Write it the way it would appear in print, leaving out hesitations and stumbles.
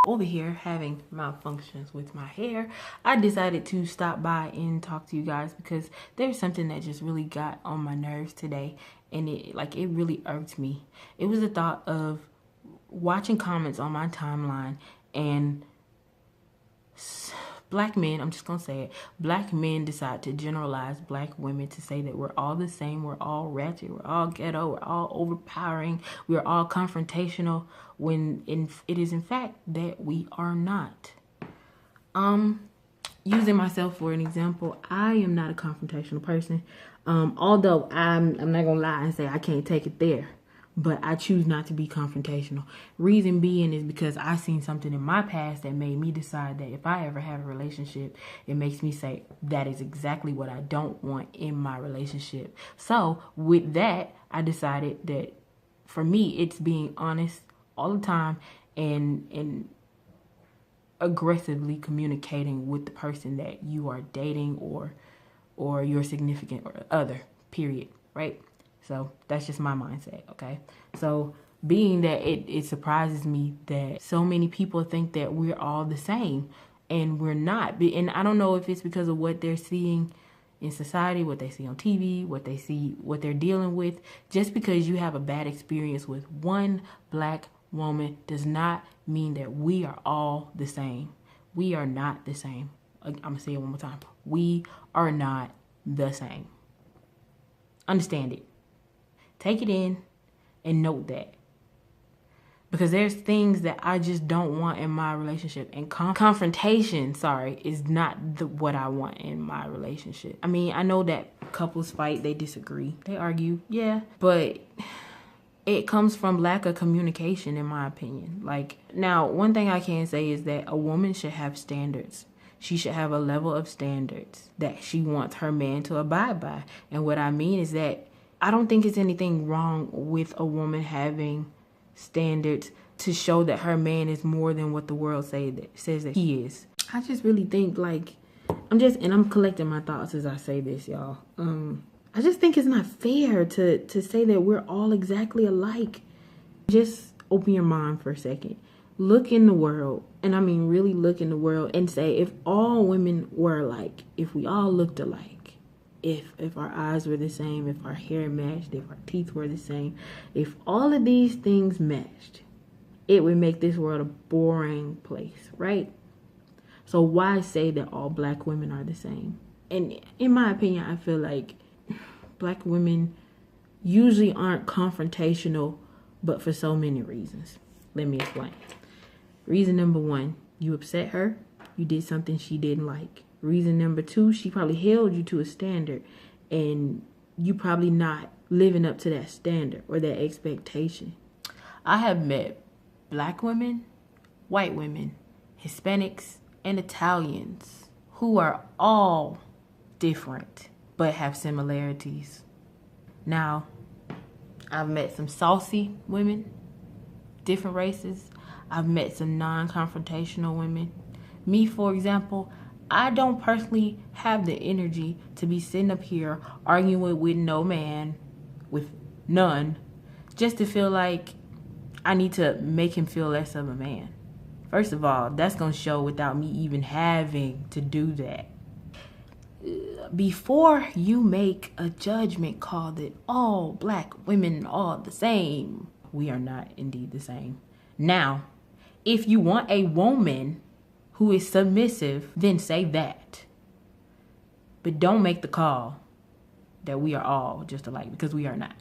over here having malfunctions with my hair, I decided to stop by and talk to you guys because there's something that just really got on my nerves today, and it really irked me. It was the thought of watching comments on my timeline and black men, I'm just gonna say it, black men decide to generalize black women to say that we're all the same, we're all ratchet, we're all ghetto, we're all overpowering, we're all confrontational, when it is in fact that we are not. Using myself for an example, I am not a confrontational person. Although I'm not gonna lie and say I can't take it there, but I choose not to be confrontational. Reason being is because I seen something in my past that made me decide that if I ever have a relationship, it makes me say that is exactly what I don't want in my relationship. So with that, I decided that for me, it's being honest all the time and aggressively communicating with the person that you are dating or your significant other, period, right? So that's just my mindset, okay? So being that it surprises me that so many people think that we're all the same, and we're not. And I don't know if it's because of what they're seeing in society, what they see on TV, what they're dealing with. Just because you have a bad experience with one black woman does not mean that we are all the same. We are not the same. I'm gonna say it one more time. We are not the same. Understand it. Take it in and note that. Because there's things that I just don't want in my relationship. And confrontation, is not what I want in my relationship. I mean, I know that couples fight, they disagree, they argue, yeah. But it comes from lack of communication, in my opinion. Now, one thing I can say is that a woman should have standards. She should have a level of standards that she wants her man to abide by. And what I mean is that I don't think it's anything wrong with a woman having standards to show that her man is more than what the world says that he is. I just really think I'm collecting my thoughts as I say this, y'all. I just think it's not fair to say that we're all exactly alike. Just open your mind for a second. Look in the world, and I mean really look in the world and say, if all women were alike, if we all looked alike, if our eyes were the same, if our hair matched, if our teeth were the same, if all of these things matched, it would make this world a boring place, right? So why say that all black women are the same? And in my opinion, I feel like black women usually aren't confrontational, but for so many reasons. Let me explain. Reason number one, you upset her, you did something she didn't like. Reason number two, she probably held you to a standard and you probably not living up to that standard or that expectation. I have met black women, white women, Hispanics, and Italians who are all different but have similarities. Now, I've met some saucy women, different races. I've met some non-confrontational women. Me, for example, I don't personally have the energy to be sitting up here arguing with no man, with none, just to feel like I need to make him feel less of a man. First of all, that's going to show without me even having to do that. Before you make a judgment call that all black women are the same, we are not indeed the same. Now, if you want a woman who is submissive, then say that. But don't make the call that we are all just alike, because we are not.